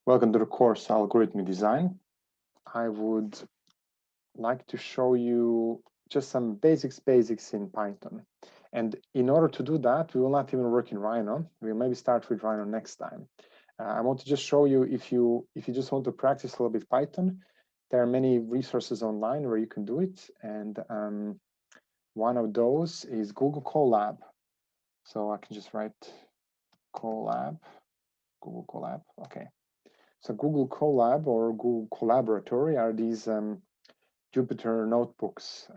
Welcome to the course Algorithmic Design. I would like to show you just some basics in Python. And in order to do that, we will not even work in Rhino. We'll maybe start with Rhino next time. I want to just show you, if you just want to practice a little bit Python, there are many resources online where you can do it. And one of those is Google Colab. So I can just write Colab, Google Colab, okay. So Google Colab or Google Collaboratory are these Jupyter notebooks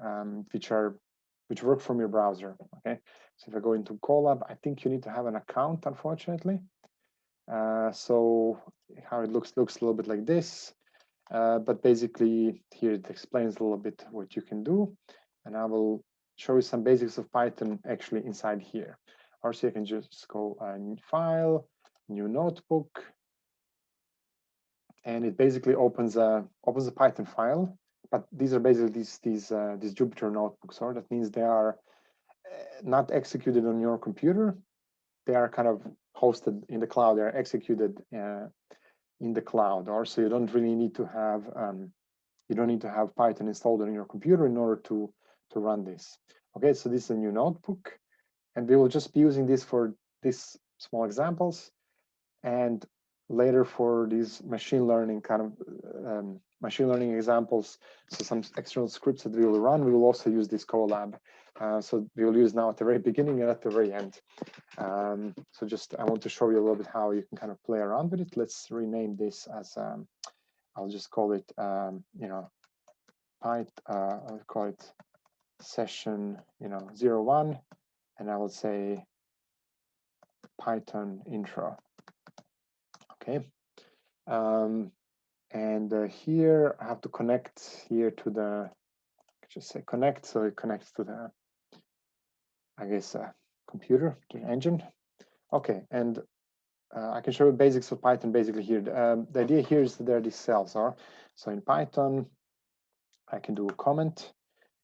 which work from your browser. Okay, so if I go into Colab, I think you need to have an account, unfortunately. So how it looks a little bit like this, but basically here it explains a little bit what you can do, and I will show you some basics of Python actually inside here. Or so you can just go File, New Notebook. And it basically opens a Python file, but these are basically these Jupyter notebooks. Or that means they are not executed on your computer; they are kind of hosted in the cloud. They are executed in the cloud. Or so you don't really need to have Python installed on your computer in order to run this. Okay, so this is a new notebook, and we will just be using this for these small examples, and later for these machine learning examples, so some external scripts that we will run, we will also use this Colab. So we will use now at the very beginning and at the very end. So just I want to show you a little bit how you can kind of play around with it. Let's rename this as I'll just call it I'll call it session 01, and I will say Python intro. Okay, and here I have to connect here to the, just say connect, so it connects to the, I guess, computer, to the engine. Okay, and I can show you basics of Python basically here. The idea here is that there are these cells. So in Python, I can do a comment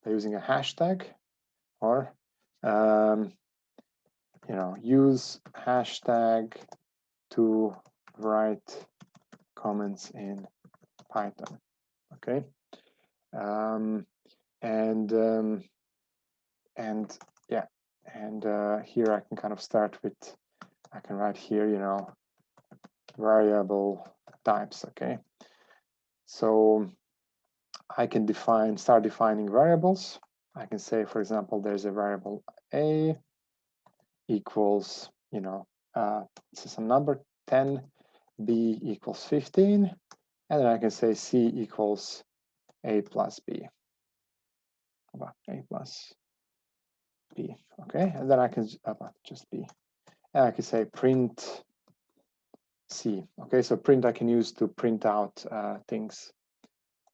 by using a hashtag, or use hashtag to write comments in Python. Okay, here I can kind of start with, I can write here variable types. Okay, so I can start defining variables. I can say, for example, there's a variable a equals so some number 10, b equals 15, and then I can say c equals a plus b. A plus b. Okay, and then I can just b, and I can say print c. Okay, so print I can use to print out things.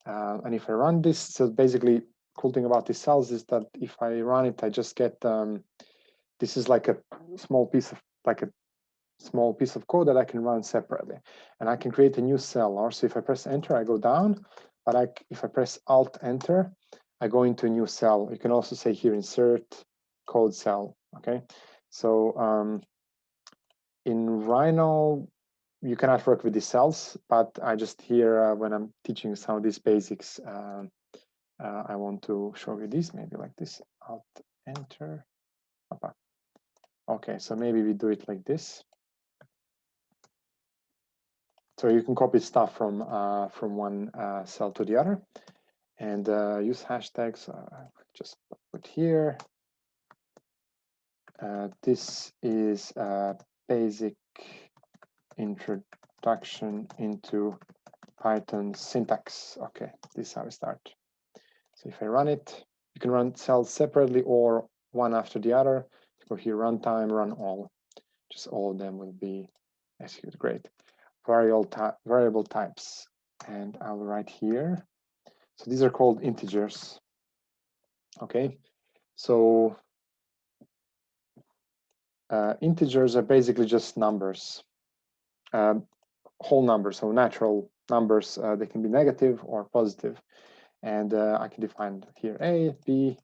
And if I run this, so basically, cool thing about these cells is that if I run it, I just get this is like a small piece of code that I can run separately, and I can create a new cell. Or so if I press enter, I go down, but if I press alt enter, I go into a new cell. You can also say here insert code cell. Okay, so in Rhino you cannot work with these cells, but I just here when I'm teaching some of these basics, I want to show you this, maybe like this, alt enter. Okay, so maybe we do it like this. So you can copy stuff from one cell to the other, and use hashtags. Just put here. This is a basic introduction into Python syntax. Okay, this is how we start. So if I run it, you can run cells separately or one after the other. Go here, runtime, run all. Just all of them will be executed. Great. Variable types, and I'll write here. So these are called integers. Okay, so integers are basically just numbers, whole numbers, so natural numbers. They can be negative or positive, and I can define here a, b,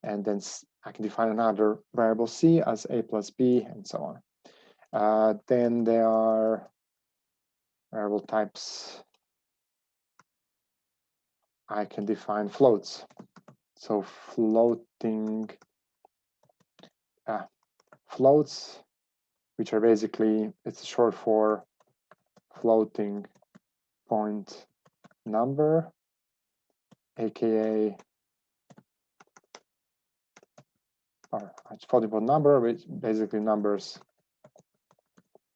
and then I can define another variable c as a plus b, and so on. Then there are variable types, I can define floats. So floating floats, which are basically, it's short for floating point number, aka or floating point number, which basically numbers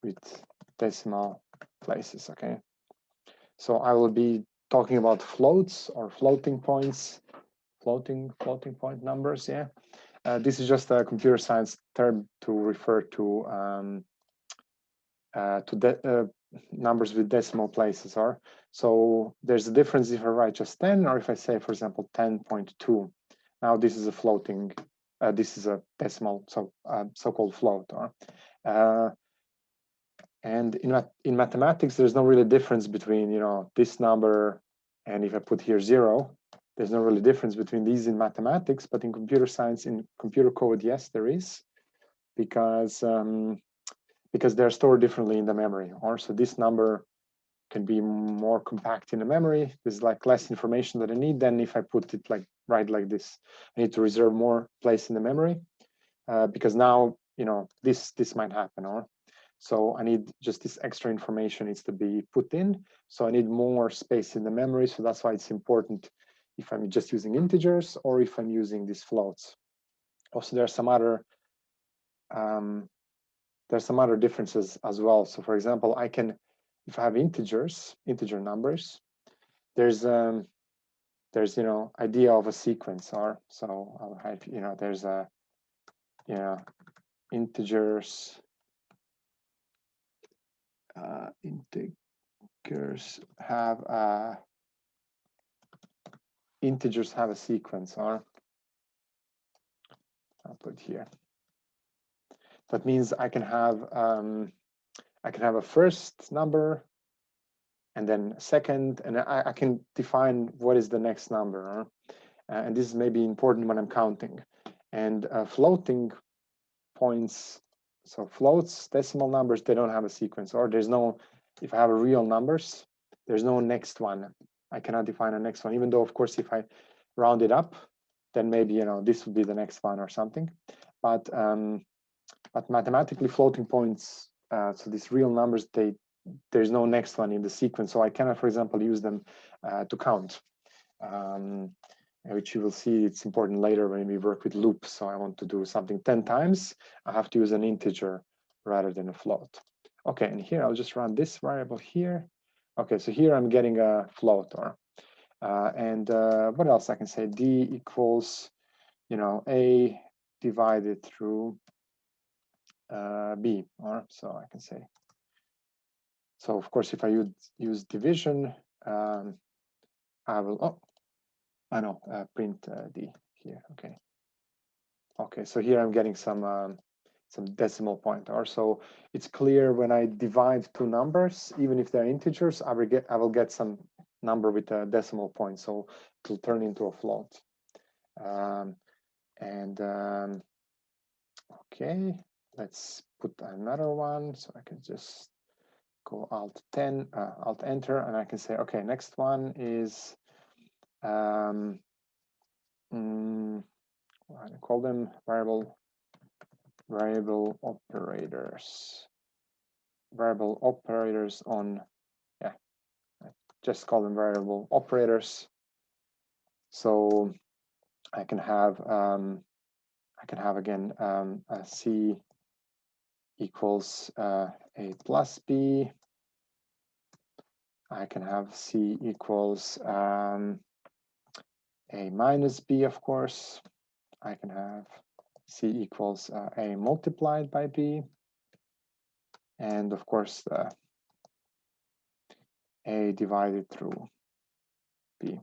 with decimal places. Okay, so I will be talking about floats or floating points, floating point numbers. Yeah, this is just a computer science term to refer to numbers with decimal places. Or so there's a difference if I write just 10 or if I say, for example, 10.2. Now this is a floating. This is a decimal, so so-called float. And in mathematics, there's no really difference between this number and if I put here 0. There's no really difference between these in mathematics, but in computer science, in computer code, yes, there is, because they're stored differently in the memory. Or so this number can be more compact in the memory. There's like less information that I need than if I put it right like this. I need to reserve more place in the memory because now this might happen. Or so I need just this extra information needs to be put in. So I need more space in the memory. So that's why it's important if I'm just using integers or if I'm using these floats. Also, there are some other differences as well. So for example, I can, if I have integer numbers, there's idea of a sequence. Or so I'll have there's a integers integers have a sequence. Or I'll put here. That means I can have a first number and then a second, and I can define what is the next number. And this is maybe important when I'm counting. And floating points, so floats, decimal numbers, they don't have a sequence. Or there's no, if I have real numbers, there's no next one. I cannot define a next one, even though, of course, if I round it up, then maybe this would be the next one or something. But mathematically, floating points, so these real numbers, there's no next one in the sequence. So I cannot, for example, use them to count, which you will see it's important later when we work with loops. So I want to do something 10 times. I have to use an integer rather than a float. Okay, and here I'll just run this variable here. Okay, so here I'm getting a float. Or and what else I can say? D equals, A divided through B. Or so I can say. So of course, if I use division, I will, print D here. Okay. Okay, so here I'm getting some decimal point. Or so it's clear when I divide two numbers, even if they're integers, I will get some number with a decimal point. So it will turn into a float. Okay, let's put another one. So I can just go Alt Enter, and I can say, okay, next one is I call them variable operators. Variable operators on, I just call them variable operators. So I can have again a C equals A plus B. I can have C equals A minus B, of course. I can have C equals A multiplied by B. And of course, A divided through B.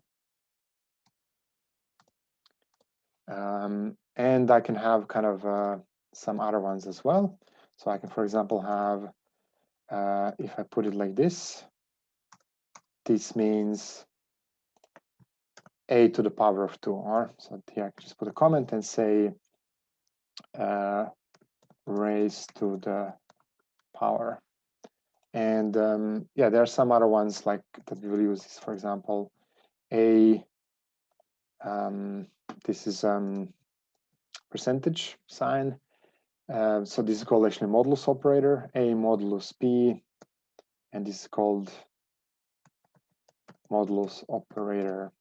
And I can have kind of some other ones as well. So I can, for example, have, if I put it like this means A to the power of 2. Or so here I can just put a comment and say raised to the power And yeah, there are some other ones like that we will use. For example, a this is percentage sign. So this is called actually modulus operator, a modulus b, and this is called modulus operator.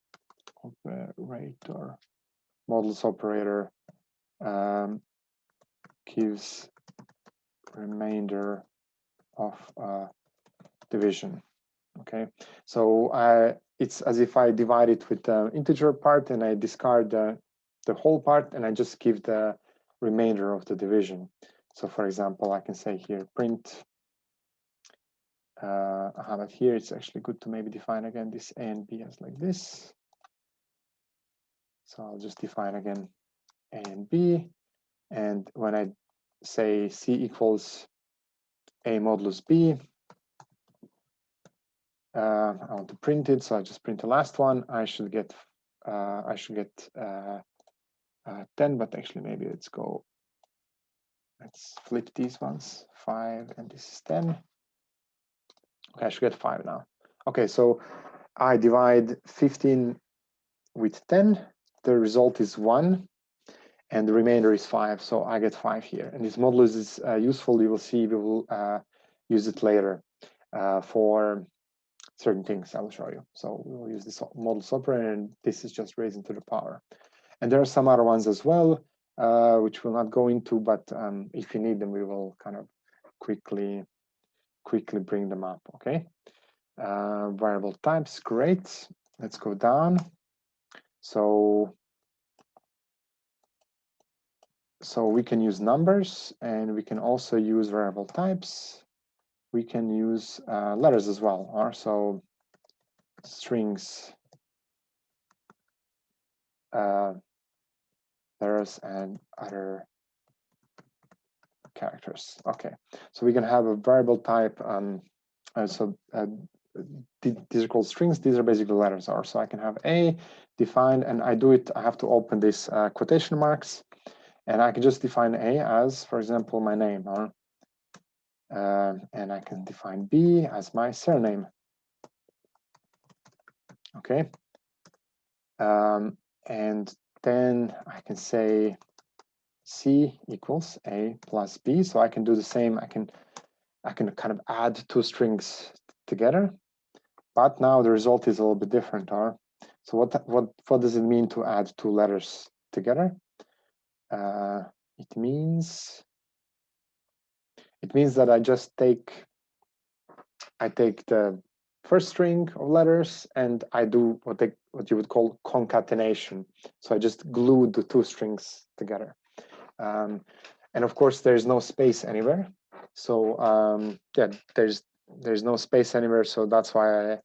Modulus operator gives remainder of division. Okay, so it's as if I divide it with the integer part and I discard the whole part and I just give the remainder of the division. So for example, I can say here print, but here it's actually good to maybe define again this a and b as like this. So I'll just define again a and b, and when I say c equals a modulus b, I want to print it, so I just print the last one. I should get 10, but actually maybe let's flip these ones, 5 and this is 10. Okay, I should get 5 now. Okay, so I divide 15 with 10. The result is 1, and the remainder is 5. So I get 5 here. And this modulus is useful. You will see we will use it later for certain things I will show you. So we will use this modulus operator, and this is just raising to the power. And there are some other ones as well, which we'll not go into, but if you need them, we will kind of quickly bring them up, okay? Variable types, great. Let's go down. So we can use numbers, and we can also use variable types. We can use letters as well, or so strings, letters, and other characters. Okay, so we can have a variable type. These are called strings. These are basically letters. Or so I can have a defined, and I have to open this quotation marks, and I can just define a as, for example, my name, and I can define b as my surname. Okay, and then I can say c equals a plus b. So I can do the same. I can kind of add two strings together, but now the result is a little bit different. So what does it mean to add two letters together? It means that I just take the first string of letters and I do what you would call concatenation. So I just glue the two strings together. And of course, there's no space anywhere. So yeah, there's no space anywhere. So that's why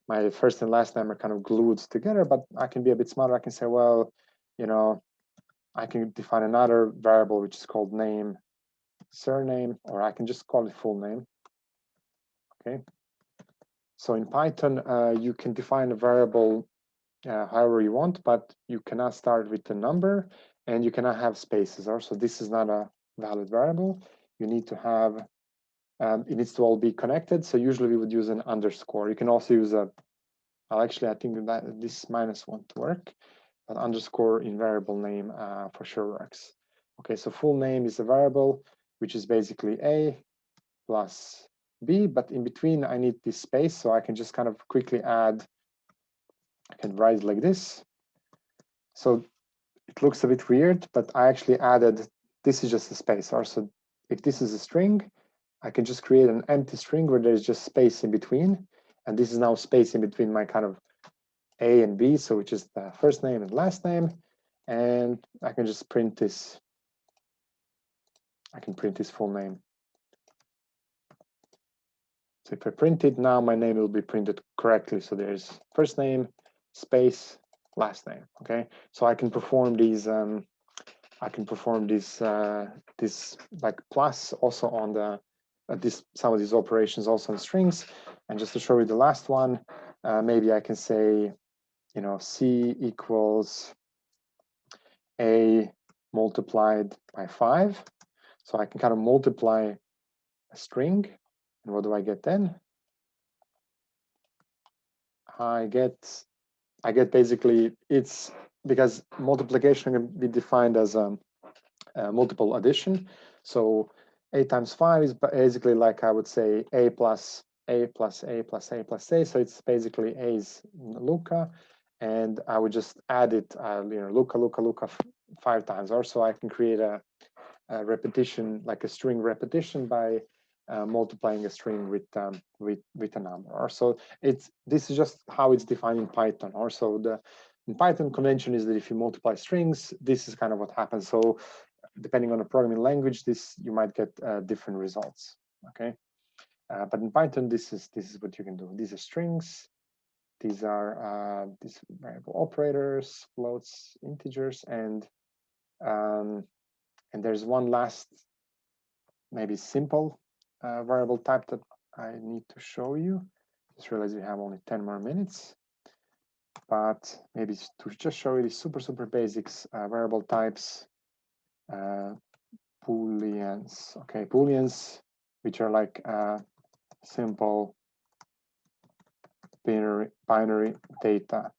my first and last name are kind of glued together. But I can be a bit smarter. I can say, well, I can define another variable which is called name, surname, or I can just call it full name. Okay. So in Python, you can define a variable however you want, but you cannot start with the number, and you cannot have spaces. So this is not a valid variable. You need to have, it needs to all be connected. So usually we would use an underscore. You can also use well, actually, I think that this minus won't work, but underscore in variable name for sure works. Okay, so full name is a variable, which is basically a plus b, but in between I need this space, so I can just kind of quickly add, I can write it like this. So it looks a bit weird, but I actually added, this is just a space. So if this is a string, I can just create an empty string where there's just space in between. And this is now space in between my kind of A and B, so which is the first name and last name. And I can just print this. I can print this full name. So if I print it now, my name will be printed correctly. So there's first name, space, last name. Okay, so I can perform these. I can perform this like plus also on the some of these operations also on strings. And just to show you the last one, maybe I can say, c equals a multiplied by 5. So I can kind of multiply a string, And what do I get then? I get basically, it's because multiplication can be defined as a multiple addition. So a times 5 is basically like, I would say, a plus a plus a plus a plus a. So it's basically a's Luka, and I would just add it, Luka 5 times. Or so I can create a repetition, like a string repetition, by multiplying a string with a number. Or so this is just how it's defined in Python. Also, in Python convention is that if you multiply strings, this is kind of what happens. So depending on the programming language, you might get different results. Okay, but in Python, this is what you can do. These are strings. These are these variable operators, floats, integers, and there's one last, maybe simple variable type that I need to show you. Just realize we have only 10 more minutes, but maybe to just show you the super basics, variable types, Booleans. Okay, Booleans, which are like simple binary data.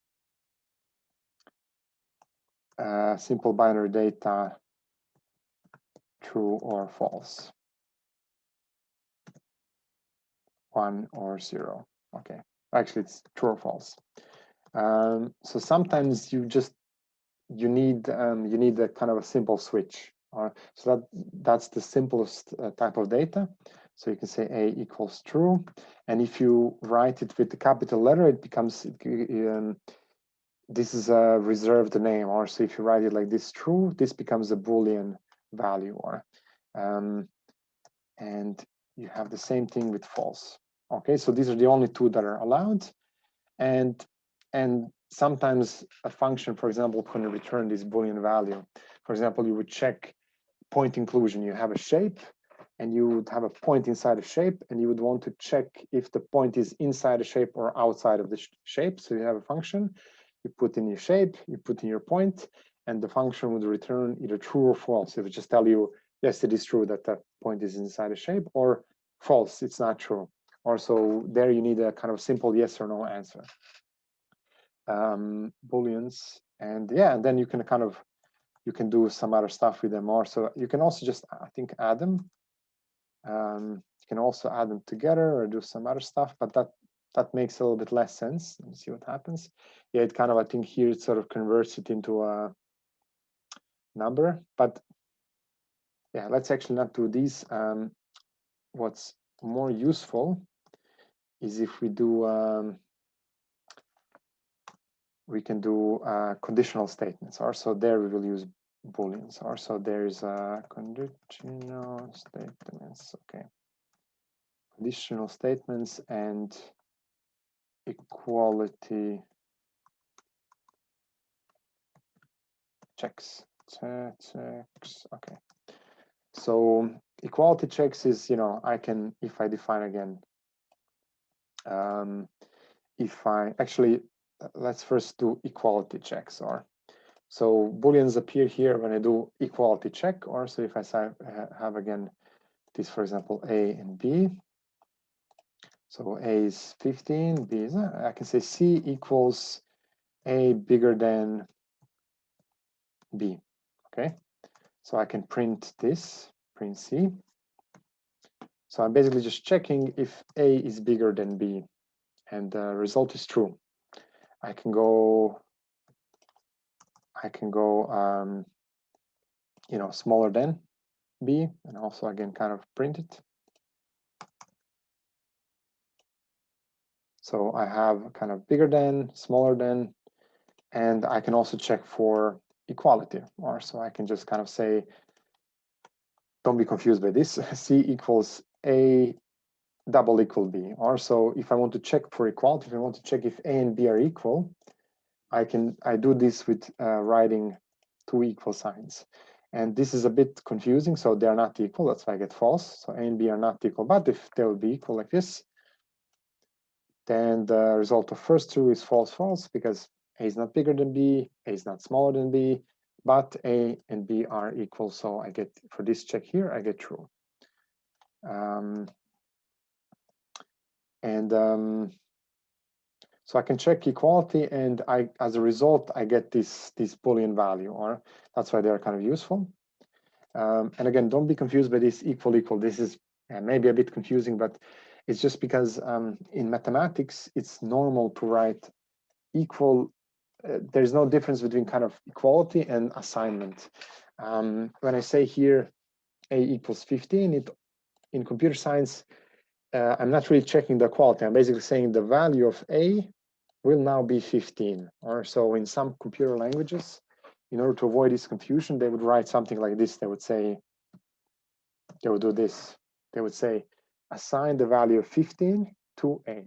Simple binary data, true or false, 1 or 0. Okay, actually it's true or false. So sometimes you need a kind of a simple switch, or so that's the simplest type of data. So you can say a equals true, and if you write it with the capital letter, it becomes this is a reserved name. Or so if you write it like this, true, this becomes a Boolean value. Or and you have the same thing with false. Okay, so these are the only two that are allowed, and sometimes a function, for example, can return this Boolean value. For example, you would check point inclusion. You have a shape, and you would have a point inside a shape, and you would want to check if the point is inside a shape or outside of the shape. So you have a function, you put in your shape, you put in your point, and the function would return either true or false. It would just tell you, yes, it is true that that point is inside a shape, or false, it's not true. Or so there you need a kind of simple yes or no answer. Booleans, and yeah, and then you can do some other stuff with them. Or so you can also just, I think, add them. You can also add them together or do some other stuff, but that makes a little bit less sense. Let me see what happens. Yeah, it kind of, I think here it sort of converts it into a number, but yeah, let's actually not do these. What's more useful is if we do, we can do conditional statements. Also there we will use Booleans. Also there's conditional statements, okay. Conditional statements and equality checks. Okay. So equality checks is, I can, if I define again, if I actually, let's first do equality checks. Or so Booleans appear here when I do equality check. Or so if I have again this, for example, A and B. So A is 15, B is, I can say C equals A bigger than B. Okay, so I can print this, print C. So I'm basically just checking if A is bigger than B, and the result is true. I can go, smaller than B, and also again kind of print it. So I have kind of bigger than, smaller than, and I can also check for equality. Or so I can just kind of say, don't be confused by this, C equals A double equal B. Or so if I want to check for equality, if I want to check if A and B are equal, I do this with writing two equal signs. And this is a bit confusing, so they are not equal, that's why I get false. So A and B are not equal, but if they will be equal like this, then the result of first two is false, false, because A is not bigger than B, A is not smaller than B, but A and B are equal. So I get, for this check here, I get true. And so I can check equality, and as a result, I get this Boolean value, or that's why they're kind of useful. And again, don't be confused by this equal. This is maybe a bit confusing, but it's just because in mathematics, it's normal to write equal. There's no difference between kind of equality and assignment. When I say here a equals 15, in computer science, I'm not really checking the equality. I'm basically saying the value of a will now be 15. Or so in some computer languages, in order to avoid this confusion, they would write something like this. They would say, they would do this. They would say, assign the value of 15 to a.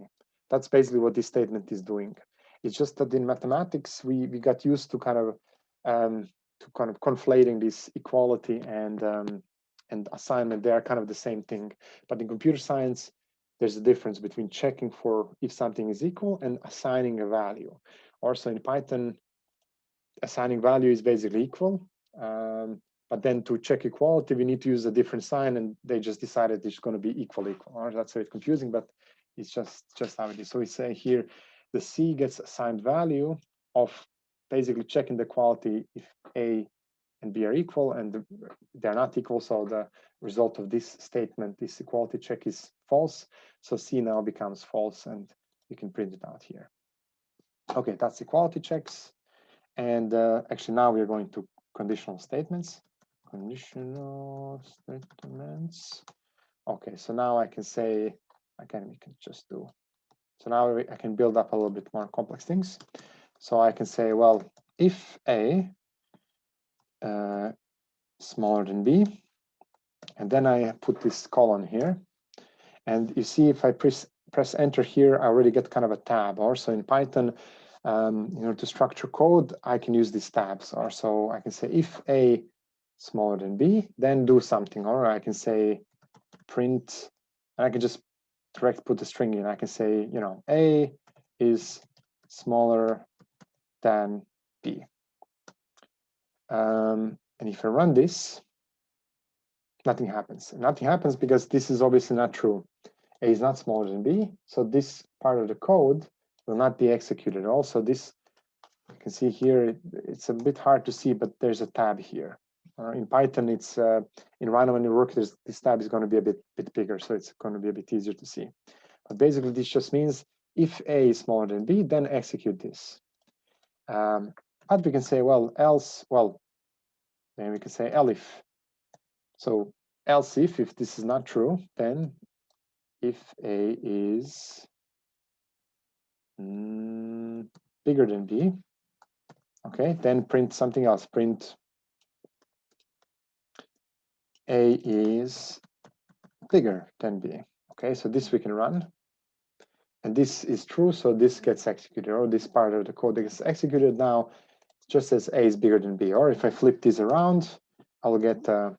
That's basically what this statement is doing. It's just that in mathematics, we got used to kind of conflating this equality and assignment. They are kind of the same thing. But in computer science, there's a difference between checking for if something is equal and assigning a value. Also in Python, assigning value is basically equal. But then to check equality, we need to use a different sign, and they just decided it's going to be equal. Or that's a bit confusing, but it's just how it is. So we say here, the C gets assigned value of basically checking the equality if A and B are equal, and they're not equal. So the result of this statement, this equality check, is false. So C now becomes false, and you can print it out here. Okay, that's equality checks. And actually now we're going to conditional statements. Conditional statements. Okay, so now I can say, again, we can just do, so now I can build up a little bit more complex things. So I can say, well, if A smaller than B, and then I put this colon here. And you see, if I press enter here, I already get kind of a tab. Also in Python, to structure code, I can use these tabs. Or so I can say if A smaller than B, then do something. Or I can say print, and I can just direct put the string in. I can say, A is smaller than B. And if I run this, nothing happens. Nothing happens because this is obviously not true. A is not smaller than B, so this part of the code will not be executed. Also, this, you can see here, it's a bit hard to see, but there's a tab here. In Python, it's in Rhino when you work, this tab is going to be a bit bigger, so it's going to be a bit easier to see. But basically, this just means if A is smaller than B, then execute this. But we can say, well, else, well, then we can say elif. So else if this is not true, then if A is bigger than B, okay, then print something else. Print A is bigger than B. Okay, so this we can run. And this is true, so this gets executed, or this part of the code gets executed now, just says A is bigger than B. Or if I flip this around, I'll get a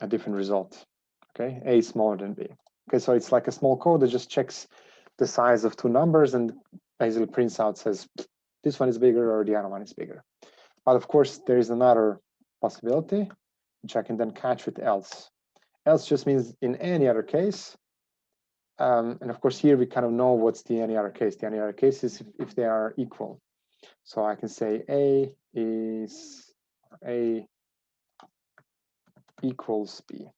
different result. Okay, A is smaller than B. Okay, so it's like a small code that just checks the size of two numbers and basically prints out, says this one is bigger or the other one is bigger. But of course, there is another possibility, which I can then catch with else. Else just means in any other case. And of course, here we kind of know what's the any other case. The any other case is if they are equal. So I can say A equals B.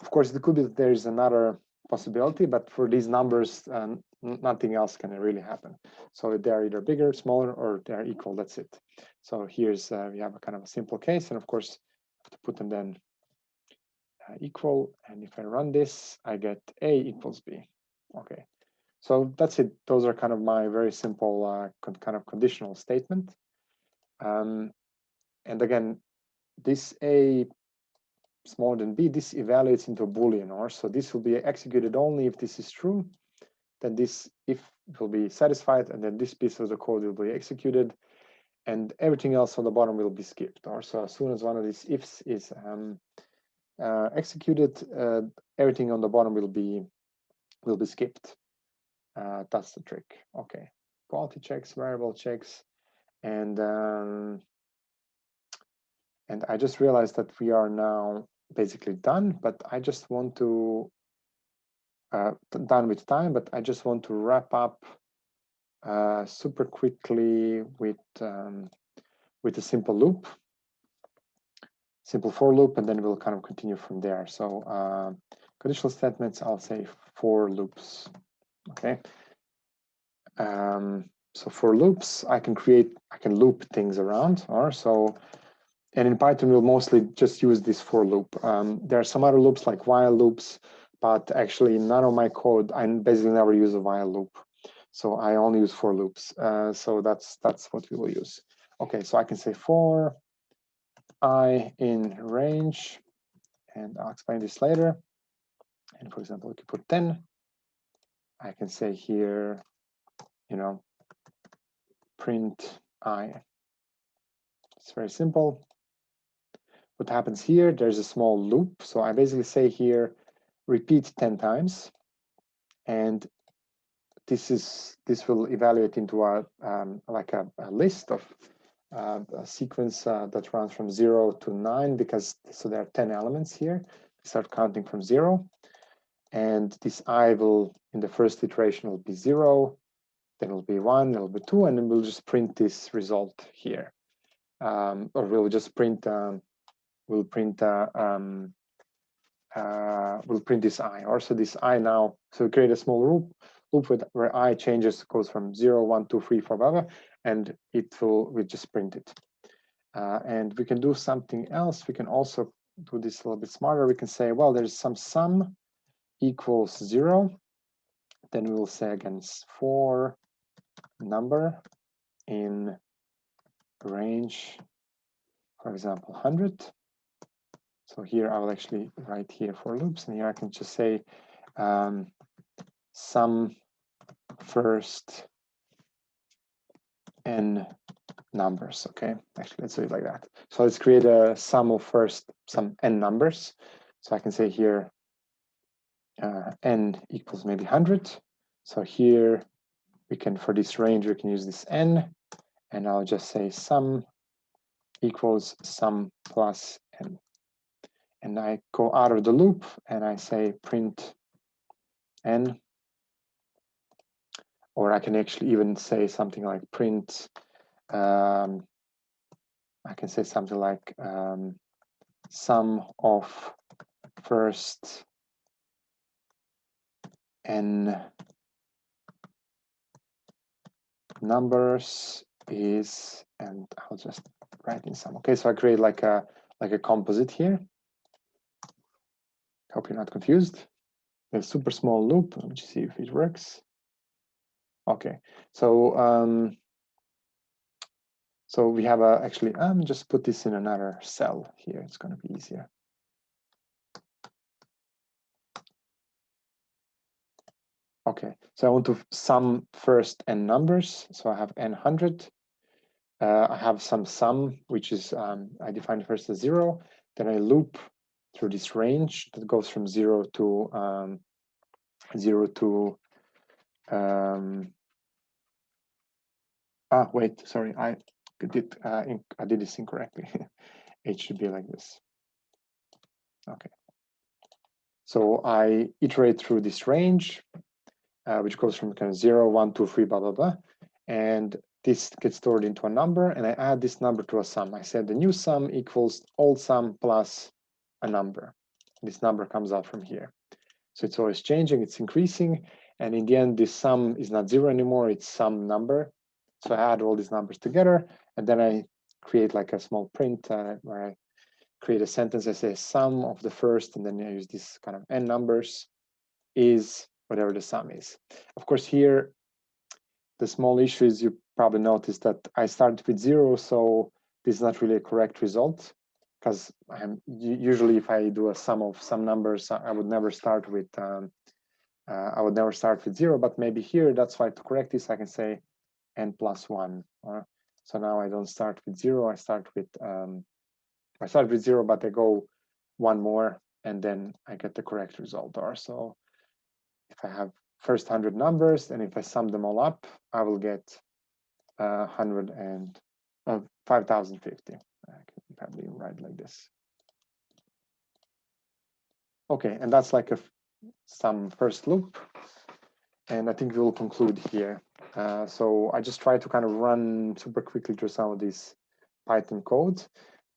Of course, it could be that there is another possibility, but for these numbers, nothing else can really happen. So they're either bigger, smaller, or they're equal. That's it. So here's we have a kind of a simple case, and of course, I have to put them then equal. And if I run this, I get A equals B. Okay. So that's it. Those are kind of my very simple kind of conditional statement. And again, this A smaller than B, this evaluates into a Boolean, or so this will be executed only if this is true. Then this if will be satisfied, and then this piece of the code will be executed, and everything else on the bottom will be skipped. Or so as soon as one of these ifs is executed, everything on the bottom will be skipped. That's the trick. Okay, quality checks, variable checks, and I just realized that we are now basically done, but I just want to done with time, but I just want to wrap up super quickly with a simple loop, simple for loop, and then we'll kind of continue from there. So conditional statements, I'll say for loops. Okay. So for loops, I can loop things around, or so. And in Python, we'll mostly just use this for loop. There are some other loops like while loops, but actually none of my code, I basically never use a while loop. So I only use for loops. So that's what we will use. Okay, so I can say for I in range, and I'll explain this later. And for example, we can put 10. I can say here, print I. It's very simple. What happens here, there's a small loop. So I basically say here, repeat 10 times. And this will evaluate into a list of a sequence that runs from 0 to 9, because so there are 10 elements here. We start counting from 0. And this I will, in the first iteration, will be 0, then it will be 1, it will be 2, and then we'll just print this result here. Or we'll just print we'll print this I. Also this I now, so we create a small loop where I changes, goes from 0, 1, 2, 3, 4, blah, blah, and we just print it. And we can do something else. We can also do this a little bit smarter. We can say, well, there's some sum equals 0. Then we will say again for number in range, for example, 100. So here I will actually write here for loops, and here I can just say sum first n numbers. Okay, actually let's do it like that. So let's create a sum of some n numbers. So I can say here n equals maybe 100. So here we can, for this range, we can use this n, and I'll just say sum equals sum plus n. And I go out of the loop and I say print n, or I can actually even say something like print, I can say something like sum of first n numbers is, and I'll just write in some. Okay, so I create like a composite here. Hope you're not confused. A super small loop. Let me just see if it works. Okay, so so we have actually just put this in another cell here. It's going to be easier. Okay, so I want to sum first n numbers. So I have n 100. I have some sum, which is I define first as 0. Then I loop through this range that goes from 0 to 0 to wait, sorry, I did this incorrectly. It should be like this. Okay. So I iterate through this range, which goes from kind of 0, 1, 2, 3, blah, blah, blah. And this gets stored into a number, and I add this number to a sum. I said the new sum equals old sum plus a number. This number comes out from here. So it's always changing, it's increasing. And in the end, this sum is not 0 anymore, it's some number. So I add all these numbers together, and then I create like a small print where I create a sentence that says sum of the first, and then I use this kind of n numbers is whatever the sum is. Of course, here, the small issue is you probably noticed that I started with 0, so this is not really a correct result, because usually if I do a sum of some numbers, I would never start with 0, but maybe here, that's why to correct this, I can say n plus 1. So now I don't start with 0, I start with 0, but I go one more, and then I get the correct result. Or so if I have first 100 numbers, and if I sum them all up, I will get 5050. I can probably write like this. Okay, and that's like a some first loop, and I think we'll conclude here. So I just try to kind of run super quickly through some of these Python code,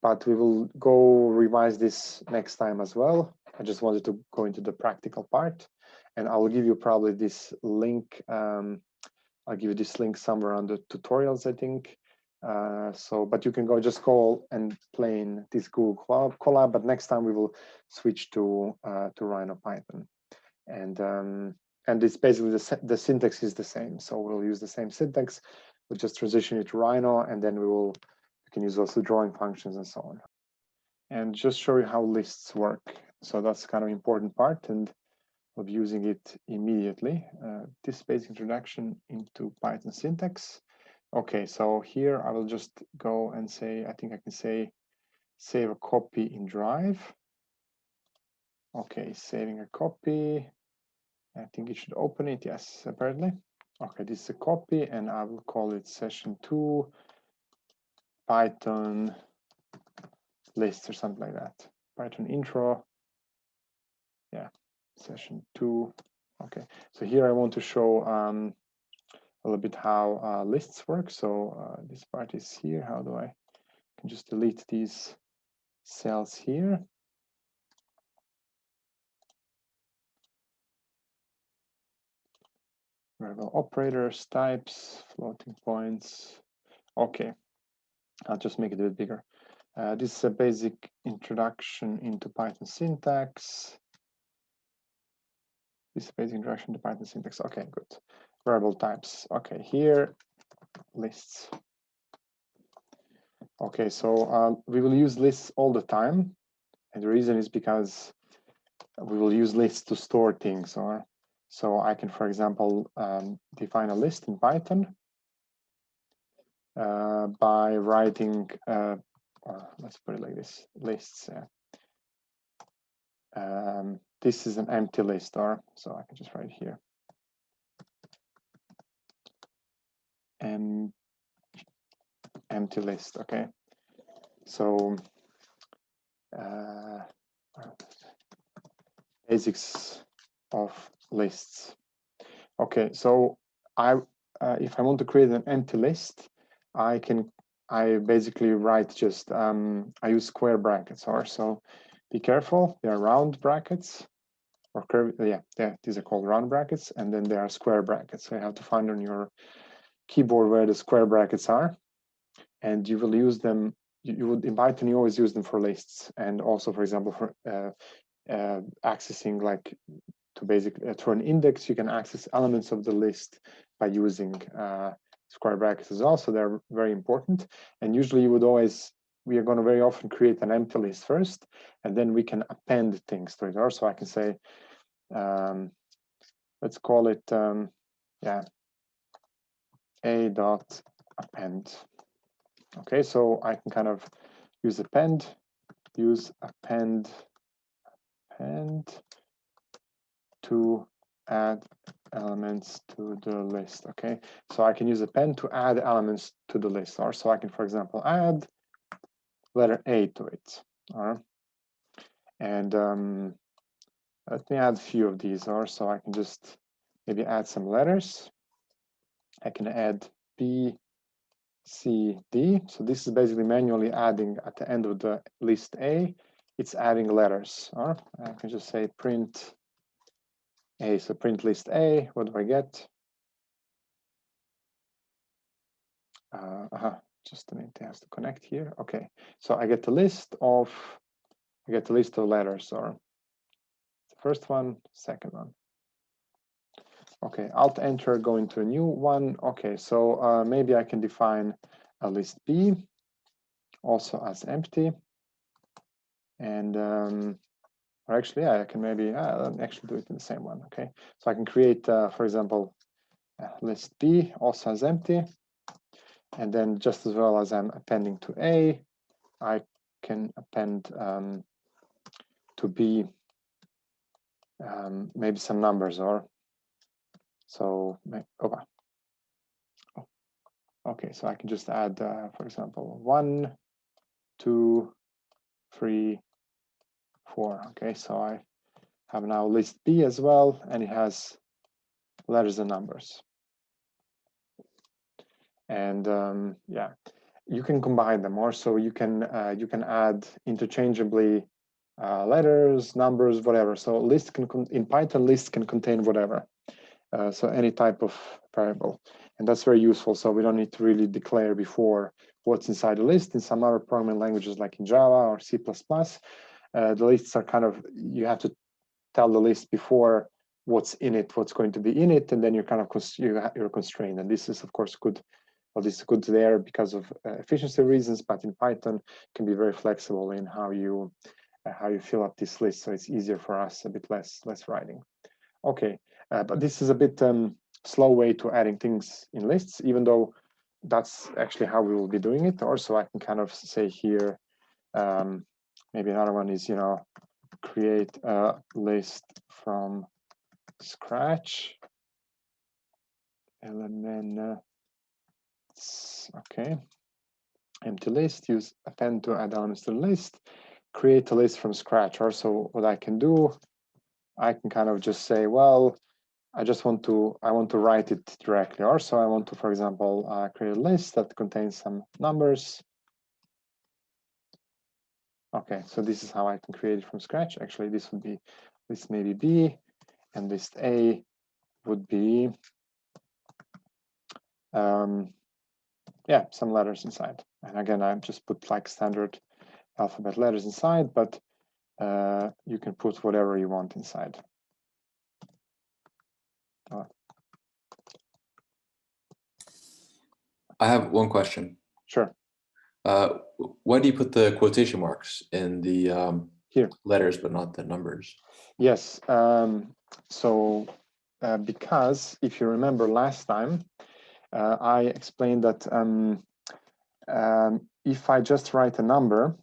but we will go revise this next time as well. I just wanted to go into the practical part, and I'll give you probably this link. I'll give you this link somewhere on the tutorials, I think. But you can just go and play in this Google Colab, but next time we will switch to Rhino Python. And it's basically the syntax is the same. So we'll use the same syntax. We'll just transition it to Rhino, and then we can use also drawing functions and so on. And just show you how lists work. So that's kind of important part, and we'll be using it immediately. This basic introduction into Python syntax. Okay, so here I will just go and say, I think I can say, save a copy in Drive. Okay, saving a copy. I think it should open it, yes, apparently. Okay, this is a copy, and I will call it session 2 Python lists or something like that. Python intro. Yeah, session 2. Okay, so here I want to show a little bit how lists work. So this part is here. How do I can just delete these cells here. Variable operators, types, floating points. Okay, I'll just make it a bit bigger. This is a basic introduction into Python syntax. This is a basic introduction to Python syntax. Okay, good. Variable types. Okay, here, lists. Okay, so we will use lists all the time. And the reason is because we will use lists to store things. So I can, for example, define a list in Python by writing, let's put it like this, lists. This is an empty list, so I can just write here. Empty list, okay. So basics of lists. Okay, so if I want to create an empty list, I basically write just I use square brackets, so be careful, they are round brackets or curve. Yeah, these are called round brackets, and then there are square brackets. So you have to find on your keyboard where the square brackets are, and you will use them. You would in Python, you always use them for lists, and also, for example, for accessing, like, to basically through an index, you can access elements of the list by using square brackets as well. So they're very important. And usually we are going to very often create an empty list first, and then we can append things to it. So I can say, let's call it, a dot append. Okay, so I can kind of use append to add elements to the list. Okay, so I can use append to add elements to the list, or so I can, for example, add letter A to it. And let me add a few of these, so I can just maybe add some letters. I can add B, C, D. So this is basically manually adding at the end of the list A. It's adding letters. I can just say print A. So print list A. What do I get? Just a minute. It has to connect here. Okay. So I get the list of letters, or the first one, second one. Okay. Alt Enter, go into a new one. Okay. So maybe I can define a list B also as empty. And or actually, I can maybe actually do it in the same one. Okay, so I can create, for example, list B also as empty, and then just as well as I'm appending to A, I can append to B maybe some numbers, or so. Okay, so I can just add, for example, 1, 2, 3, 4. Okay, so I have now list B as well, and it has letters and numbers. And yeah, you can combine them, or so you can add interchangeably letters, numbers, whatever. So list can in Python, list can contain whatever. So any type of variable, and that's very useful. So we don't need to really declare before what's inside the list. In some other programming languages, like in Java or C++, the lists are kind of, you have to tell the list before what's in it, what's going to be in it, and then you're kind of you're constrained. And this is of course good. Well, this is good there because of efficiency reasons, but in Python can be very flexible in how you fill up this list, so it's easier for us, a bit less writing. Okay, but this is a bit slow way to adding things in lists, even though that's actually how we will be doing it. Or so I can kind of say here, maybe another one is, you know, create a list from scratch, and then okay, empty list, use append to add elements to the list, create a list from scratch. Or so what I can do, I can kind of just say, well, I want to write it directly. Or so I want to, for example, create a list that contains some numbers. Okay, so this is how I can create it from scratch. Actually, this would be list maybe B, and list A would be yeah, some letters inside. And again, I just put like standard alphabet letters inside, but you can put whatever you want inside. I have one question. Sure. Why do you put the quotation marks in the here letters but not the numbers? Yes. So because if you remember last time, I explained that if I just write a number,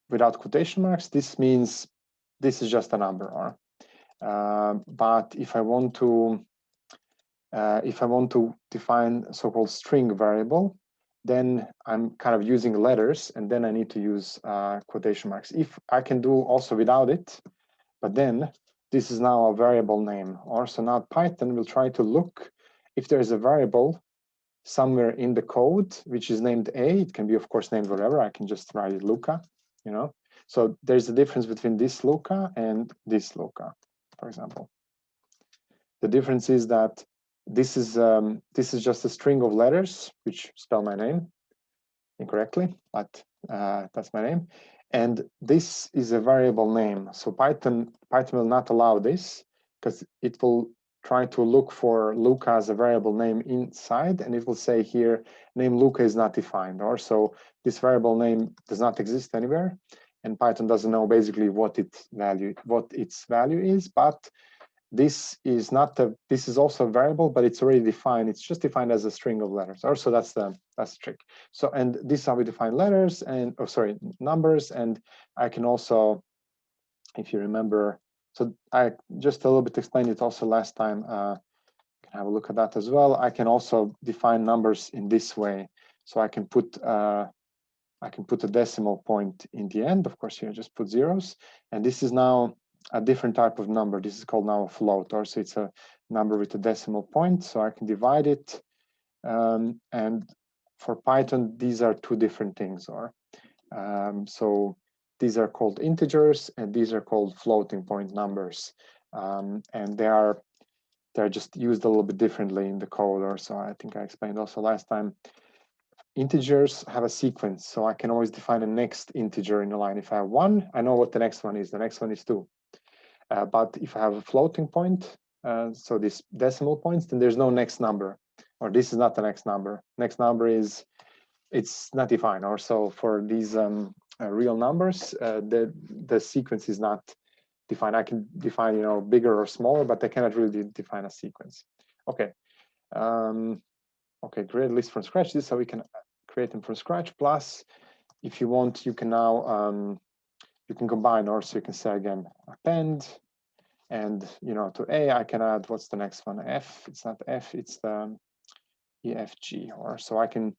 without quotation marks, this means this is just a number. Or but if I want to define a so-called string variable, then I'm kind of using letters, and then I need to use quotation marks. If I can do also without it, but then this is now a variable name. Or so now Python will try to look if there's a variable somewhere in the code which is named A. It can be, of course, named whatever. I can just write it Luka, you know. So there's a difference between this Luka and this Luka, for example. The difference is that this is just a string of letters which spell my name incorrectly, but that's my name. And this is a variable name. So Python will not allow this, because it will try to look for Luka as a variable name inside, and it will say here, name Luka is not defined, or so this variable name does not exist anywhere, and Python doesn't know basically what its value is, but this is not this is also a variable, but it's already defined. It's just defined as a string of letters. Also, that's the trick. So, and this is how we define letters and numbers. And I can also, if you remember, so I just a little bit explained it also last time. You can have a look at that as well. I can also define numbers in this way. So I can put a decimal point in the end. Of course, here just put zeros, and this is now a different type of number. This is called now a float, or so it's a number with a decimal point. So I can divide it, and for Python, these are two different things. Or so these are called integers, and these are called floating point numbers, and they're just used a little bit differently in the code. Or so I think I explained also last time. Integers have a sequence, so I can always define a next integer in a line. If I have 1, I know what the next one is. The next one is 2. But if I have a floating point, so this decimal points, then there's no next number, or this is not the next number. Next number it's not defined. Or so for these real numbers, the sequence is not defined. I can define, bigger or smaller, but I cannot really define a sequence. Okay. Okay, create a list from scratch. This is how we can create them from scratch. Plus, if you want, you can now you can combine, or so you can say again append, and to A I can add, what's the next one? F. It's not F. It's the EFG. Or so I can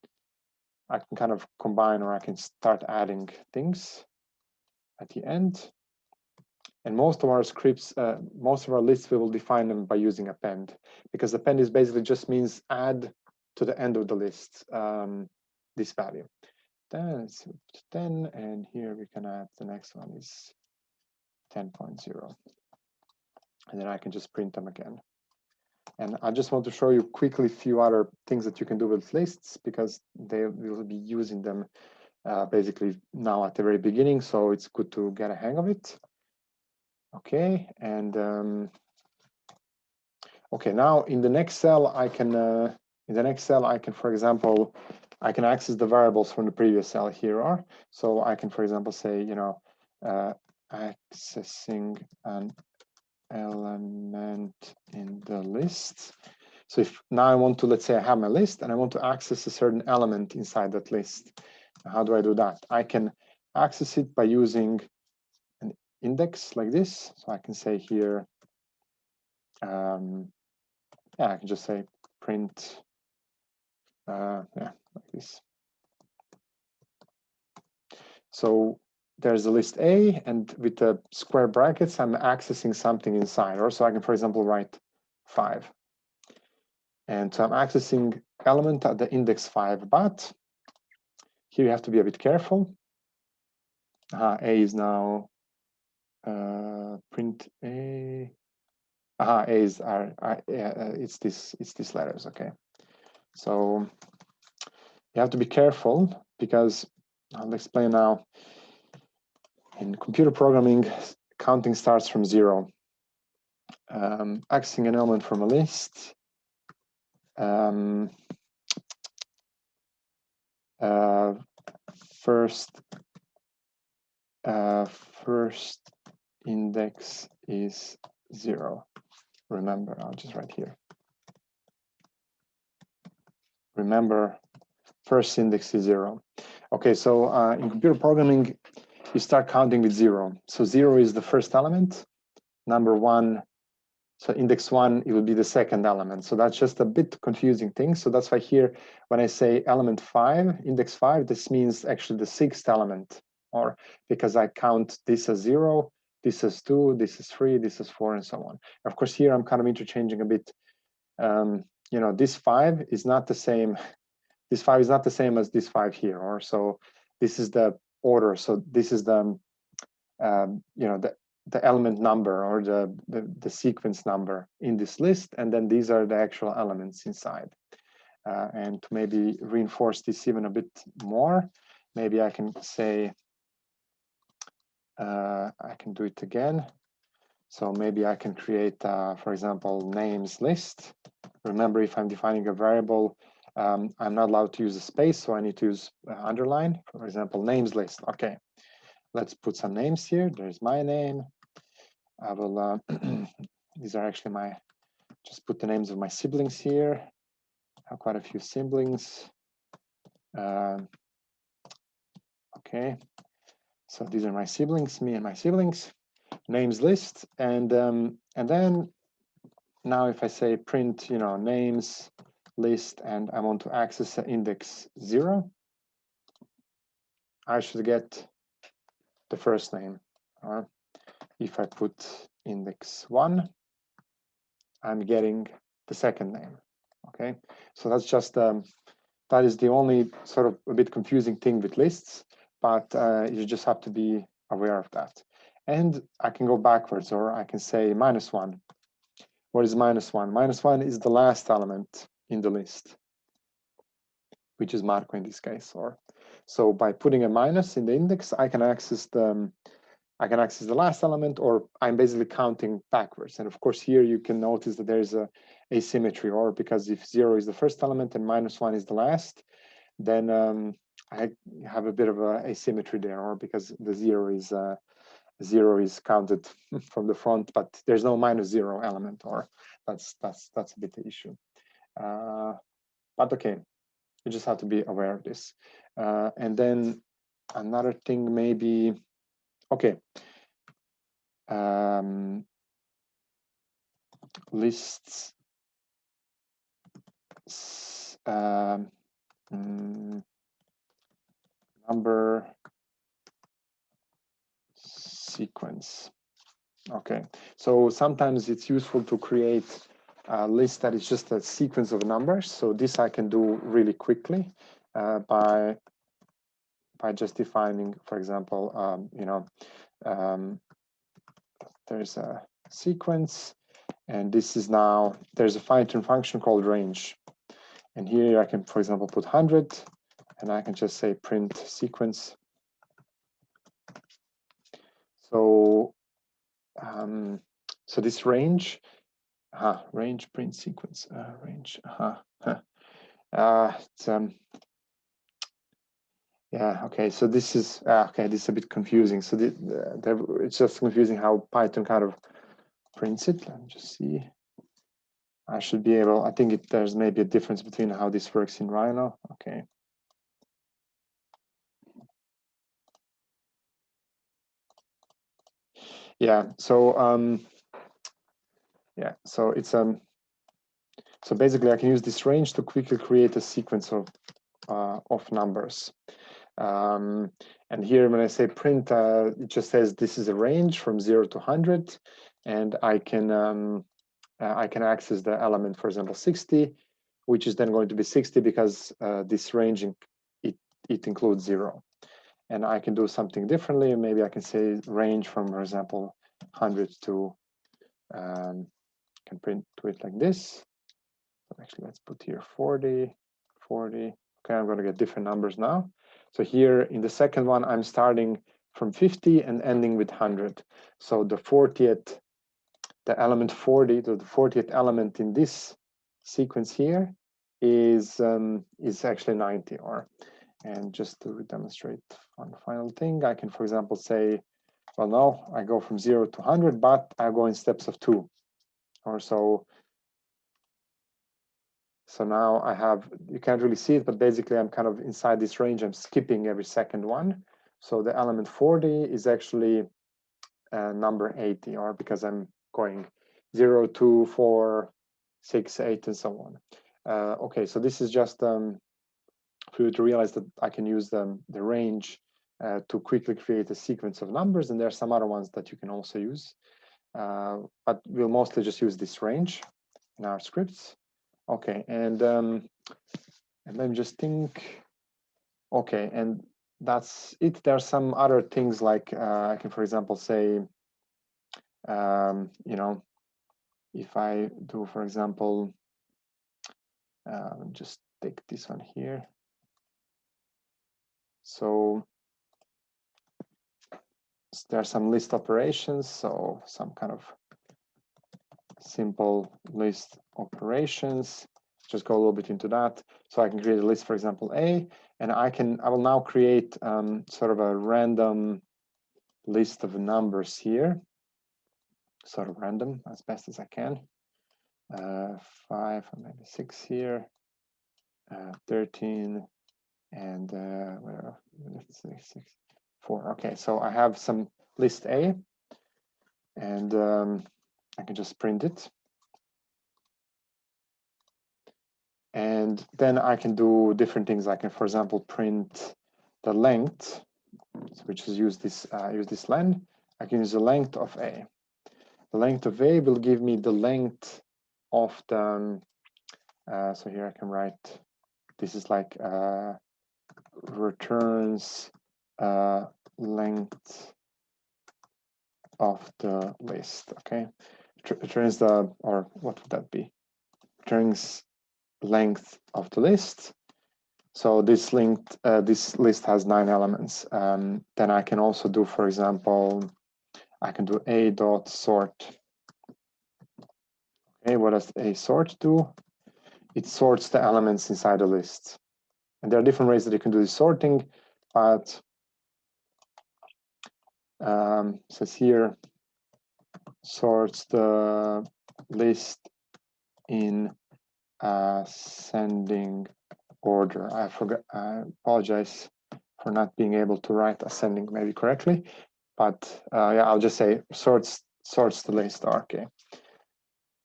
kind of combine, or I can start adding things. at the end. And most of our scripts, most of our lists, we will define them by using append, because append is basically just means add to the end of the list this value. Then it's 10, and here we can add the next one is 10.0. And then I can just print them again. And I just want to show you quickly a few other things that you can do with lists, because they will be using them basically now at the very beginning. So it's good to get a hang of it. Okay, and okay, now in the next cell, I can for example, I can access the variables from the previous cell here are. So I can, for example, say, you know, accessing an element in the list. So if now I want to, let's say I have my list and I want to access a certain element inside that list. How do I do that? I can access it by using an index like this. So I can say here, yeah, I can just say print, yeah, like this. So there's a list A, and with the square brackets, I'm accessing something inside. Or so I can, for example, write 5. And so I'm accessing element at the index 5, but here you have to be a bit careful. A is now print A. A is it's these letters. Okay, so you have to be careful, because I'll explain now. In computer programming, counting starts from 0. Accessing an element from a list. First index is 0. Remember, I'll just write here. Remember, first index is 0. Okay, so in computer programming, you start counting with 0. So 0 is the first element. Number 1, so index 1, it will be the second element. So that's just a bit confusing thing. So that's why here, when I say element 5, index 5, this means actually the 6th element, or because I count this as 0, this as 2, this is 3, this is 4, and so on. Of course, here I'm kind of interchanging a bit. You know, this 5 is not the same. This 5 is not the same as this 5 here, or so this is the order. So this is the, you know, the element number, or the sequence number in this list, and then these are the actual elements inside. And to maybe reinforce this even a bit more, maybe I can say, I can do it again. So maybe I can create, for example, names list. Remember, if I'm defining a variable, I'm not allowed to use a space, so I need to use underline. For example, names list. Okay, let's put some names here. There's my name. I will, these are actually just put the names of my siblings here. I have quite a few siblings. Okay, so these are my siblings, me and my siblings. Names list, and then now if I say print, you know, names list, and I want to access the index 0, I should get the first name. Or if I put index 1, I'm getting the second name. Okay, so that's just that is the only sort of a bit confusing thing with lists, but you just have to be aware of that. And I can go backwards, or I can say -1. What is -1? -1 is the last element in the list, which is Marco in this case. Or so by putting a minus in the index, I can access the last element, or I'm basically counting backwards. And of course, here you can notice that there's a asymmetry, or because if 0 is the first element and -1 is the last, then I have a bit of a asymmetry there, or because the 0 is counted from the front, but there's no -0 element, or that's a bit the issue. But okay, you just have to be aware of this. And then another thing maybe, okay, lists, number sequence. Okay, so sometimes it's useful to create a list that is just a sequence of numbers. So this I can do really quickly by just defining, for example, there's a sequence, and this is now, there's a fine-tune function called range. And here I can, for example, put 100, and I can just say print sequence. So, so this range, range print sequence, range, yeah, okay, so this is, okay, this is a bit confusing. So it's just confusing how Python kind of prints it. Let me just see. I should be able, I think there's maybe a difference between how this works in Rhino. Okay. Yeah, so yeah, so it's so basically I can use this range to quickly create a sequence of numbers. And here when I say print, it just says this is a range from 0 to 100, and I can access the element, for example, 60, which is then going to be 60 because this range it includes 0. And I can do something differently. Maybe I can say range from, for example, 100 to can print to it like this. So actually, let's put here 40, 40. Okay, I'm going to get different numbers now. So here in the second one, I'm starting from 50 and ending with 100. So the 40th, the element 40, the 40th element in this sequence here is actually 90. And just to demonstrate one final thing, I can, for example, say, well, no, I go from 0 to 100, but I go in steps of 2 or so. So now I have, you can't really see it, but basically I'm kind of inside this range. I'm skipping every second one. So the element 40 is actually number 80, or because I'm going 0, 2, 4, 6, 8, and so on. Okay, so this is just for you to realize that I can use the range to quickly create a sequence of numbers, and there are some other ones that you can also use. But we'll mostly just use this range in our scripts. Okay, and let me just think. Okay, and that's it. There are some other things like I can, for example, say, you know, if I do, for example, just take this one here. So there are some list operations, so some kind of simple list operations. Just go a little bit into that. So I can create a list, for example, A, and I will now create sort of a random list of numbers here, sort of random as best as I can. 5 or maybe 6 here, 13, and where 6, 4. Okay, so I have some list A, and I can just print it. And then I can do different things. I can, for example, print the length, which is use this len. I can use the length of A. The length of A will give me the length of the. So here I can write. This is like returns length of the list. Okay, returns the, or what would that be? Returns length of the list. So this list has 9 elements. Then I can also do, for example, I can do a dot sort. Okay, what does a sort do? It sorts the elements inside the list. And there are different ways that you can do this sorting, but says here sorts the list in ascending order. I forgot. I apologize for not being able to write ascending maybe correctly, but yeah, I'll just say sorts the list. Okay,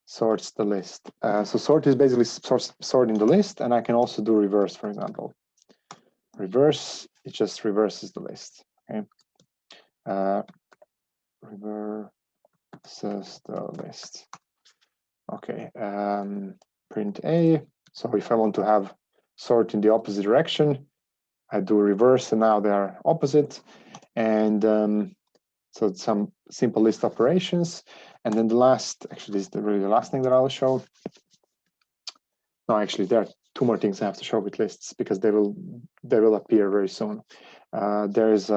sorts the list. So sort is basically sorting the list, and I can also do reverse, for example. Reverse, it just reverses the list. Okay. reverses the list. Okay, print A. So if I want to have sort in the opposite direction, I do reverse, and now they are opposite. And so it's some simple list operations. And then the last, actually, this is really the last thing that I'll show. No, actually, there are two more things I have to show with lists because they will appear very soon. There is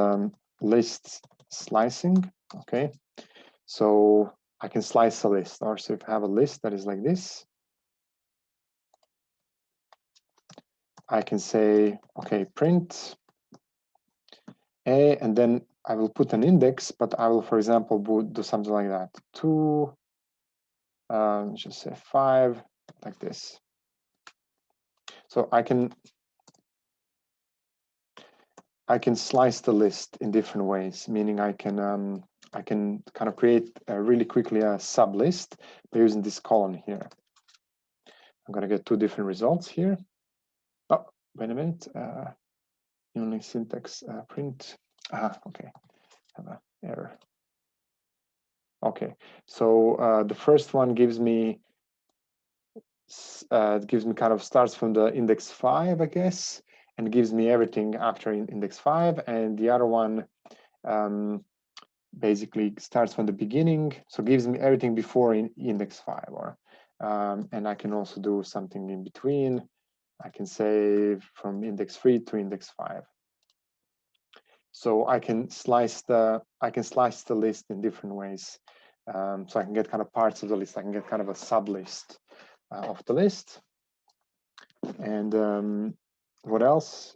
list slicing. Okay, so I can slice a list. Or so if I have a list that is like this, I can say, okay, print A, and then I will put an index, but I will, for example, do something like that. 2, just say 5, like this. So I can slice the list in different ways, meaning I can kind of create really quickly a sub list by using this column here. I'm going to get two different results here. Oh, wait a minute. Only syntax print. Okay, have an error. Okay, so the first one gives me kind of starts from the index 5, I guess, and gives me everything after index 5, and the other one basically starts from the beginning, so gives me everything before index 5, or and I can also do something in between. I can say from index 3 to index 5. So I can slice the list in different ways. So I can get kind of parts of the list. I can get kind of a sub list of the list. And what else?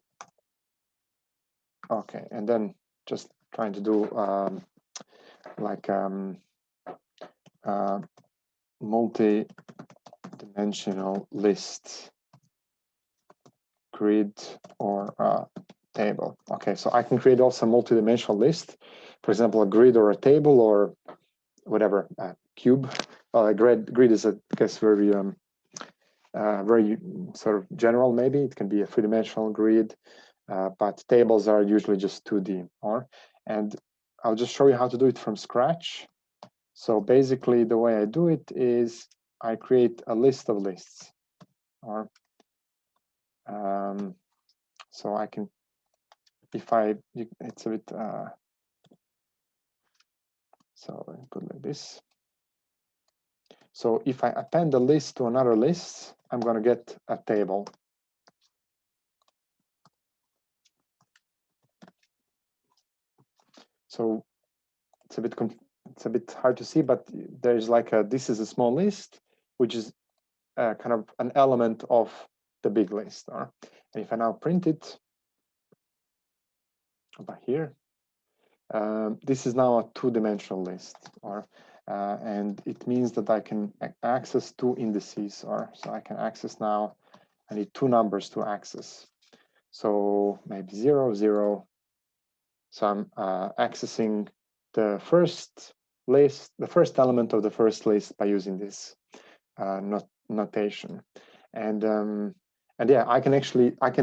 Okay, and then just trying to do multi-dimensional list, grid, or table. Okay, so I can create also a multi-dimensional list, for example, a grid or a table or whatever, a cube. A grid is, I guess, very sort of general. Maybe it can be a three-dimensional grid, but tables are usually just 2D. And I'll just show you how to do it from scratch. So basically, the way I do it is I create a list of lists. So I can, it's a bit, so I put like this. So if I append a list to another list, I'm going to get a table. So it's a bit hard to see, but there's like this is a small list, which is kind of an element of the big list. And if I now print it over here, this is now a two-dimensional list, and it means that I can access two indices, so I can access now. I need two numbers to access. So maybe 0, 0. So I'm accessing the first list, the first element of the first list by using this notation. And yeah, I can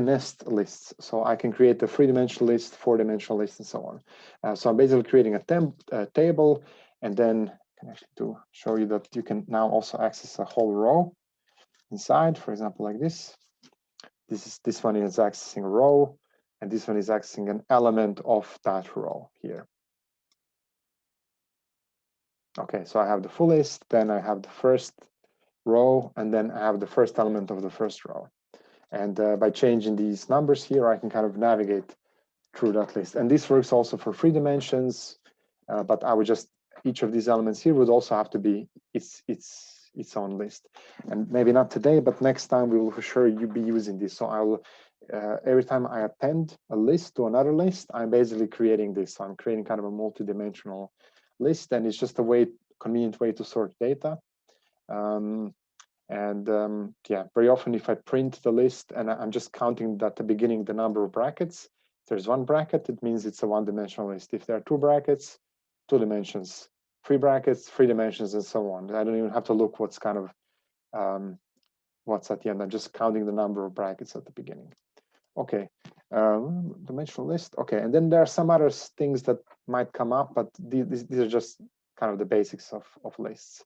nest lists. So I can create a three-dimensional list, four-dimensional list, and so on. So I'm basically creating a table, and then I can actually show you that you can now also access a whole row inside, for example, like this. This one is accessing a row, and this one is accessing an element of that row here. Okay, so I have the full list, then I have the first row, and then I have the first element of the first row. And by changing these numbers here, I can kind of navigate through that list. And this works also for 3 dimensions, but I would just, each of these elements here would also have to be its own list. And maybe not today, but next time we will for sure be using this. So I will, every time I append a list to another list, I'm basically creating this. So I'm creating kind of a multi-dimensional list, and it's just a convenient way to sort data. Yeah, very often if I print the list and I'm just counting at the beginning the number of brackets, if there's one bracket, it means it's a one-dimensional list. If there are 2 brackets, 2 dimensions, 3 brackets, 3 dimensions, and so on. I don't even have to look what's kind of what's at the end. I'm just counting the number of brackets at the beginning. Okay, dimensional list. Okay, and then there are some other things that might come up, but these are just kind of the basics of lists.